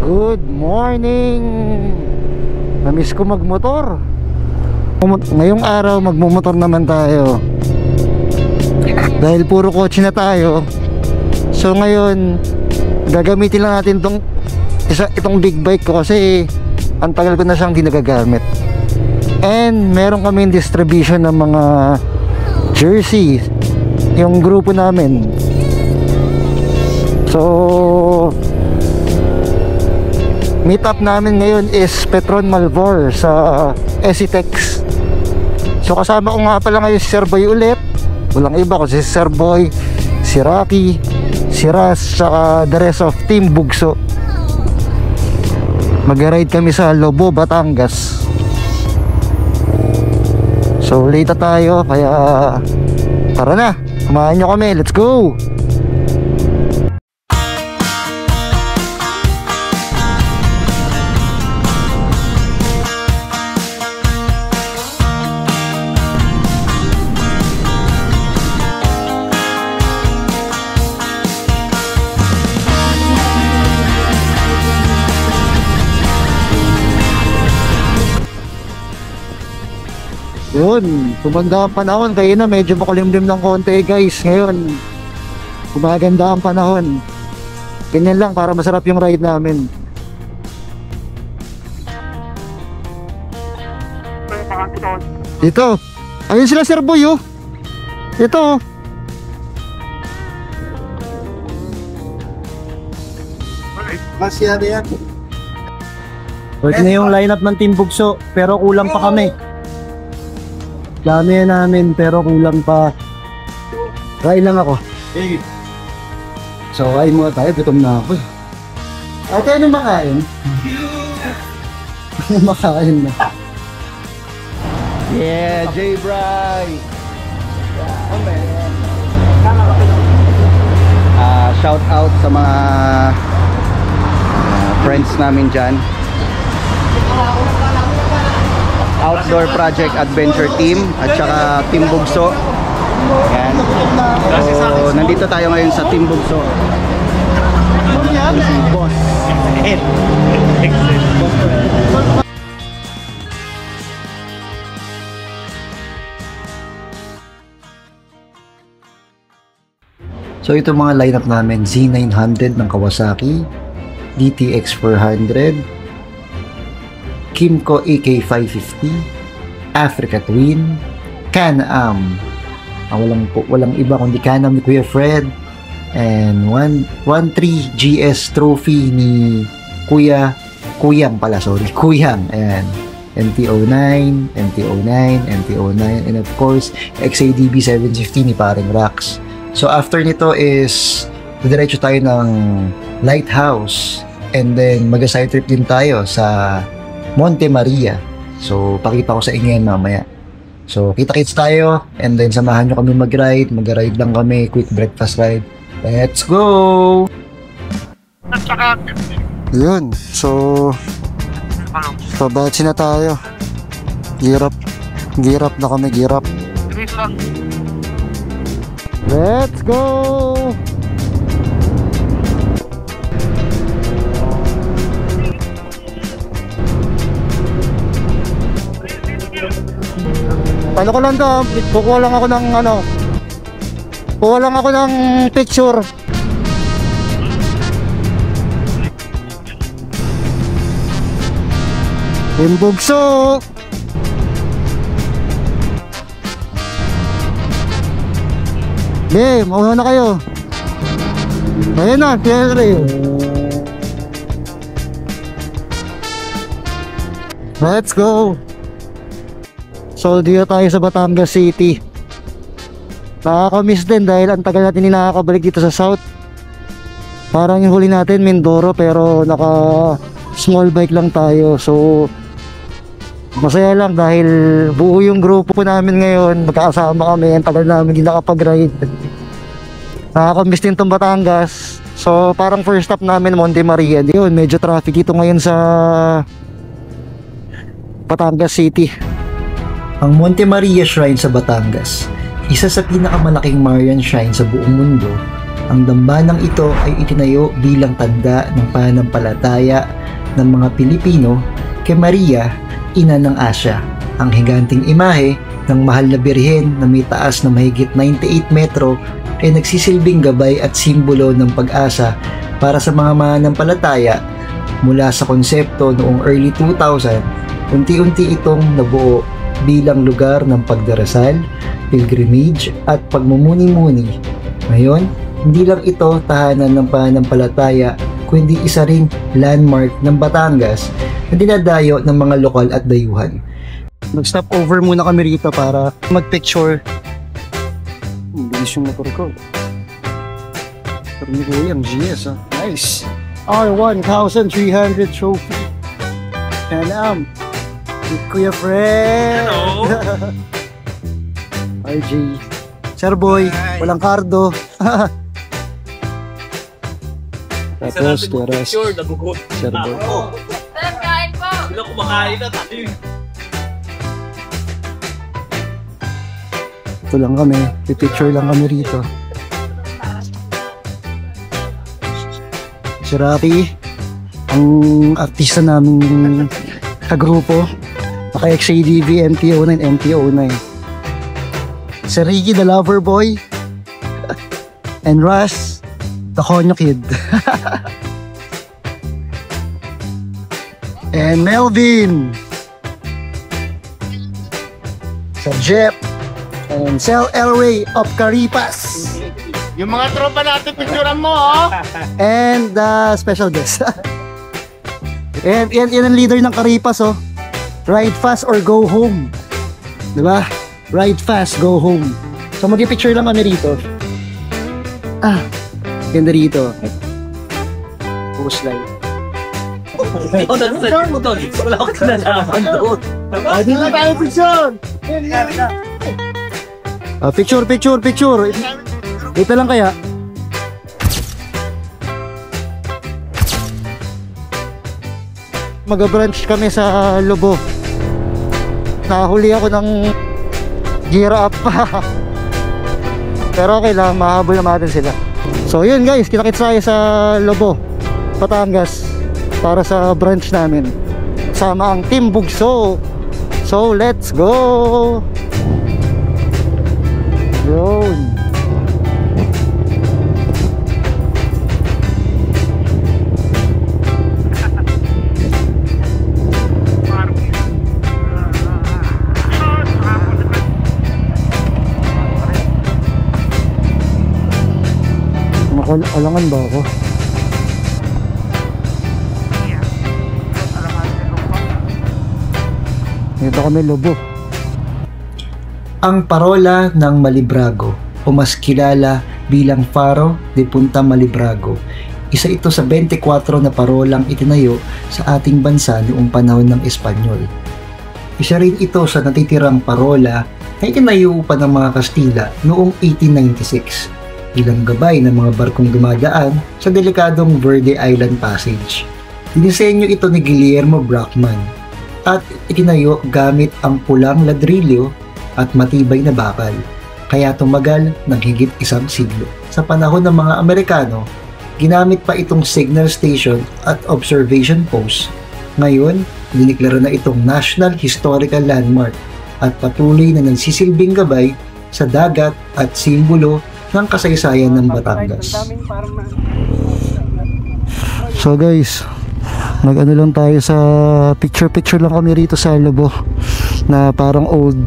Good morning! Namiss ko magmotor. Ngayong araw magmumotor naman tayo. Dahil puro kotse na tayo. So ngayon gagamitin lang natin itong big bike ko kasi ang tagal ko na siyang di nagagamit. And meron kaming distribution ng mga jersey, yung grupo namin. So meet up namin ngayon is Petron Malvar sa Esitex. So kasama ko nga pala ngayon si Sir Boy ulit. Walang iba kasi si Sir Boy, si Rocky, si Ras, saka the rest of Team Bugso. Mag-ride kami sa Lobo, Batangas. So late na tayo, kaya tara na, kumain nyo kami, let's go! Yun, tumanda ang panahon. Kaya na medyo makulimlim ng konti guys. Ngayon gumaganda ang panahon. Ganyan lang para masarap yung ride namin. Dito, ayun sila Sir Boy oh. Ito Masya yan. Work na yung lineup ng Team Bugso, pero kulang pa kami. Dami namin pero kulang pa. Kain lang ako. So kain muna tayo, gutom na ako. Ate, ano makain? Ano makain na? Yeah, J-Bry! Shout out sa mga friends namin dyan. Outdoor Project Adventure Team at saka Team Bugso. Yan. So, nandito tayo ngayon sa Team Bugso. Si Boss. So ito mga lineup namin, Z900 ng Kawasaki, DTX 400, Kymco AK550, Africa Twin, Can-Am, walang iba kundi Can-Am ni Kuya Fred, and 1.3 GS trophy ni Kuyang, ayan, MT-09, and of course XADB 750 ni paring Rax. So after nito is diretso tayo ng Lighthouse, and then mag-side trip din tayo sa Monte Maria. So pakita ko sa inyo yan mamaya. So kita-kits tayo, and then samahan nyo kami mag-ride lang kami, quick breakfast ride. Let's go! Yun, so pabatsi na tayo. Gear up na kami, gear up. Let's go! Ano ko lang to, kukuha lang ako ng picture. Team Bugso! Be, mauna na kayo. Ayun na, siyempre. Let's go! So dito tayo sa Batangas City. Nakaka-miss din dahil ang tagal natin nakakabalik dito sa South. Parang yung huli natin Mindoro, pero naka small bike lang tayo. So masaya lang dahil buo yung grupo namin ngayon. Magkakasama kami, ang tagal namin hindi nakapag-ride. Nakaka-miss din tong Batangas. So parang first stop namin Monte Maria. Yun, medyo traffic dito ngayon sa Batangas City. Ang Monte Maria Shrine sa Batangas, isa sa pinakamalaking Marian shrine sa buong mundo Ang dambanang ito ay itinayo bilang tanda ng pananampalataya ng mga Pilipino kay Maria, ina ng Asya. Ang higanting imahe ng mahal na birhen na may taas na mahigit 98 metro ay nagsisilbing gabay at simbolo ng pag-asa para sa mga mananampalataya. Mula sa konsepto noong early 2000, unti-unti itong nabuo bilang lugar ng pagdarasal, pilgrimage at pagmumuni-muni. Ngayon, hindi lang ito tahanan ng pananampalataya, kundi isa ring landmark ng Batangas na dinadayo ng mga lokal at dayuhan. Nag-stop over muna kami rito para mag-picture. Bilis yung motor ko. Pero ni Kuya, ang GS ha. Nice! R1300 trophy. Can-Am. With Kuya Fred. Hello. RJ. Sir Boy. Walang kardo. Tapos, Teras. Sure, nagugot. Sir Boy. Sir, kain po! Sila kumakain na tayo. Ito lang kami. Pipicture lang kami rito. Si Rocky, ang artista naming kagrupo. Naka-XADV, MTO9, MTO9. Si Ricky, the lover boy. And Russ, the Konyo kid. And Melvin. Sir Jeff. And Sel Elway of Caripas. Yung mga tropa natin, picturean mo, oh! And special guest. And yan ang leader ng Caripas, oh. Ride fast or go home. Diba? Ride fast, go home. So mag-picture lang kami rito. Ganda rito. Puro slide. Ikaw na sa mo doon. Wala akong kinalaman doon. Di na tayo picture! Picture. Dito lang kaya. Mag-brunch kami sa Lobo. Nahuli ako ng giraffe pa. Pero okay lang, mahabol naman natin sila. So yun guys, kita-kits tayo sa Lobo, Batangas para sa brunch namin. Sama ang Team Bugso. So let's go! Yun. Alangan ba ako? Dito kami Lobo. Ang parola ng Malibrago o mas kilala bilang Faro de Punta Malibrago. Isa ito sa 24 na parolang itinayo sa ating bansa noong panahon ng Espanyol. Isa rin ito sa natitirang parola na itinayo pa ng mga Kastila noong 1896 bilang gabay ng mga barkong dumadaan sa delikadong Verde Island Passage. Dinisenyo ito ni Guillermo Brockman at itinayo gamit ang pulang ladrilyo at matibay na bakal, kaya tumagal ng higit isang siglo. Sa panahon ng mga Amerikano, ginamit pa itong signal station at observation post. Ngayon, diniklara na itong National Historical Landmark at patuloy na nagsisilbing gabay sa dagat at simbolo ng kasaysayan ng Batangas. So guys, nag-ano lang tayo sa picture lang kami rito sa Lobo na parang old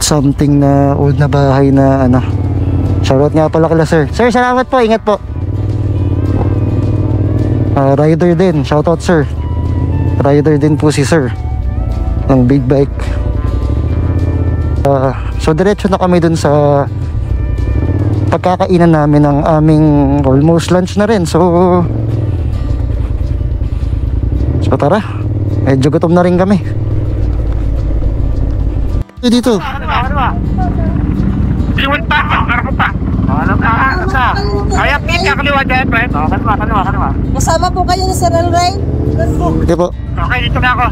something na old na bahay na ano. Shoutout nga pala kila sir. Sir, salamat po, ingat po. Rider din, shoutout sir. Rider din po si sir ng big bike. So diretso na kami dun sa pagkakainan namin ng aming almost lunch na rin. So tara, medyo gutom na rin kami. Dito. Iwan pa! Ano pa? Ano pa? Kaya pita, kaliwa dyan, pre. Kaliwa. Kasama po kayo ni Sir Elray? Hindi po. Okay, dito na ako.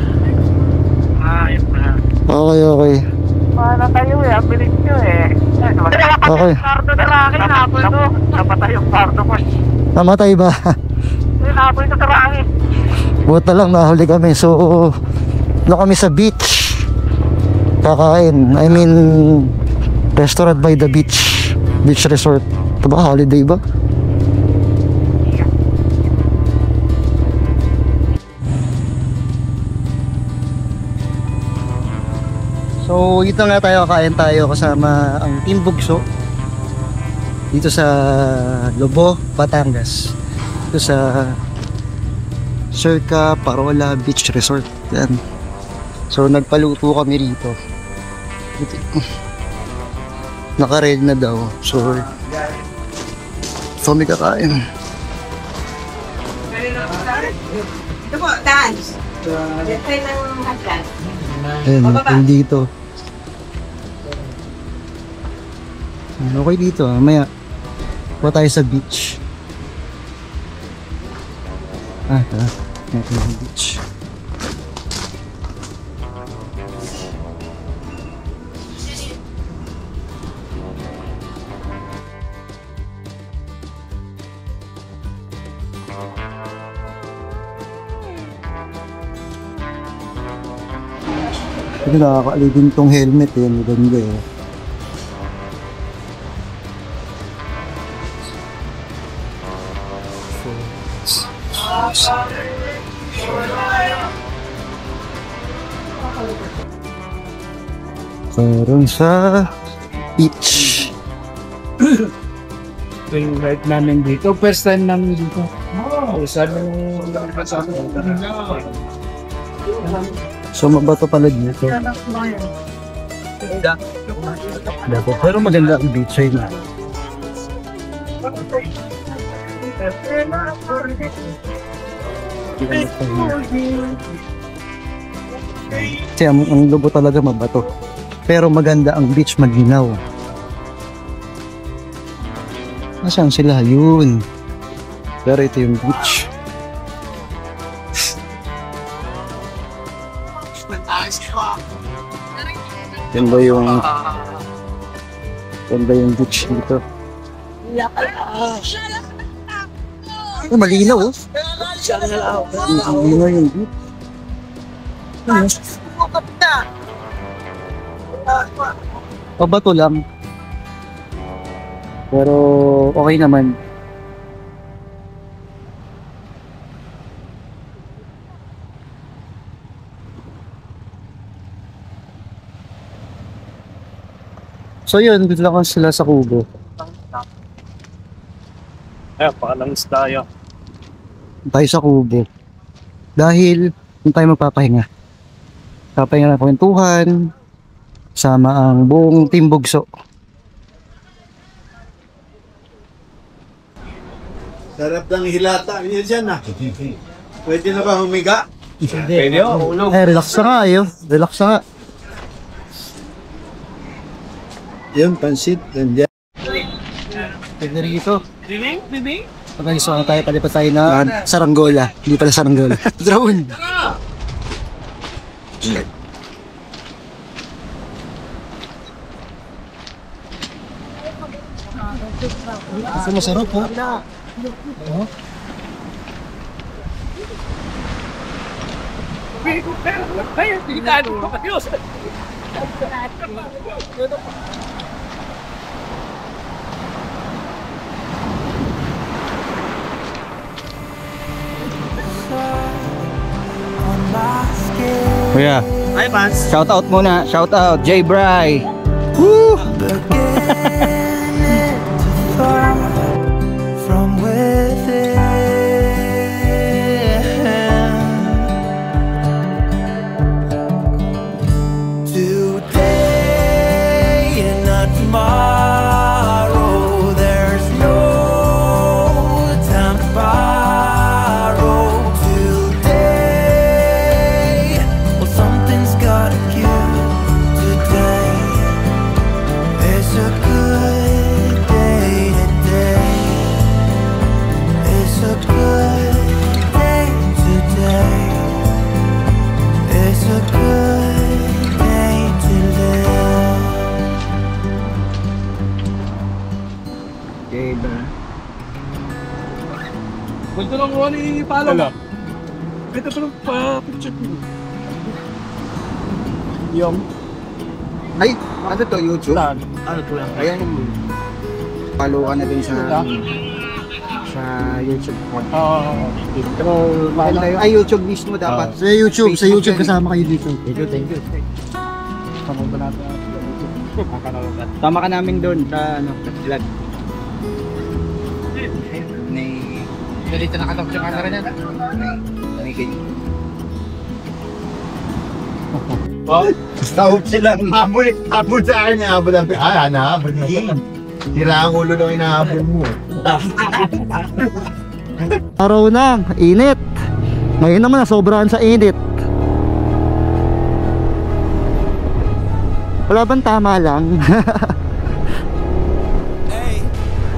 Ayun na. Okay. Paano kayo eh? Ang bilis nyo eh. Okay. Kardo na langit, napol ko. Napatay yung kardo ko. Namatay ba? Napol ko sa langit. Buta lang nahuli kami. So, kami sa beach. Kakain. I mean, restaurant by the beach. Beach resort. Ito ba? Holiday ba? So, dito nga tayo, kain tayo kasama ang Team Bugso dito sa Lobo, Batangas. Dito sa Circa Parola Beach Resort. Yan. So, nagpaluto kami rito. Naka-ready na daw. So, kami kakain. Ito po, dance. Ito ng hagdan. Ayan, dito. Okay dito, maya. Pupunta tayo sa beach. Ito yung beach. Ito nakakaalibin tong helmet eh, maganda eh. Parang sa beach. Ito yung ride namin dito. First time namin dito. Oh, sabi mo lang pa sa akin. So mabato pala dito. Pero maganda ang beach ay na. Kasi ang Lobo talaga mabato. Pero maganda ang beach, maginaw. Nasaan sila? Yun. Pero ito yung beach. Yan ba yung beach dito? Oh, malinaw oh. Malinaw yung beach. Pabato lang. Pero okay naman. So yun, dito lang sila sa Kubo. Ayan, pakalangis tayo. Tayo sa Kubo. Dahil kung tayo magpapahinga. Papahinga ng kwentuhan. Sama ang buong Team Bugso. Sarap ng hilata. Yan dyan ah. Pwede na ba humiga? Pwede o, ulo. Relax na nga ayo. Relax na nga. Yan, pansit. Yan dyan. Pwede rito. Okay, so tayo, palipat tayo na Saranggola. Hindi pala Saranggola. Drone. Kasi masarap po. Kuya, Hi, Pans. shout out muna. Shout out, J. Bry. Woo! From within, today and not tomorrow. There's no time to borrow. Today, well, something's gotta give. Today, there's a lang kung ano yung follow mo. Ito pa lang pa-picture mo. Yung? Ay, ano to, YouTube? Ano to lang? Ayan, follow ka na din sa YouTube. Pero Maganda yun. Ay, YouTube mismo dapat. Sa YouTube kasama kayo dito. Thank you. Tama ba natin? Tama ka namin doon sa vlog. Dito nakatapos yung camera niya. Stop silang habol sa akin, habol ang nahabol mo. Sira ang ulo nung inahabol mo. Araw na, init. Ngayon naman nasobrahan sa init. Wala bang tama lang?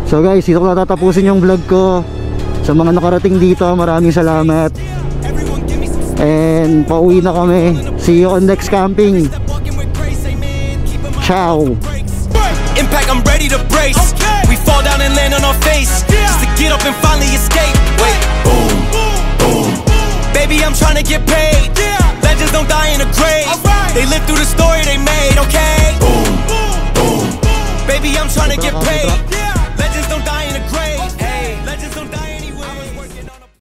So guys, dito ko natatapusin yung vlog ko. Sa mga nakarating dito, maraming salamat. And pauwi na kami. See you on next camping. Ciao. Impact, I'm ready to brace. We fall down and land on our face just to get up and finally escape. Wait, boom, boom. Baby, I'm trying to get paid. Legends don't die in a grave. They live through the story they made, okay?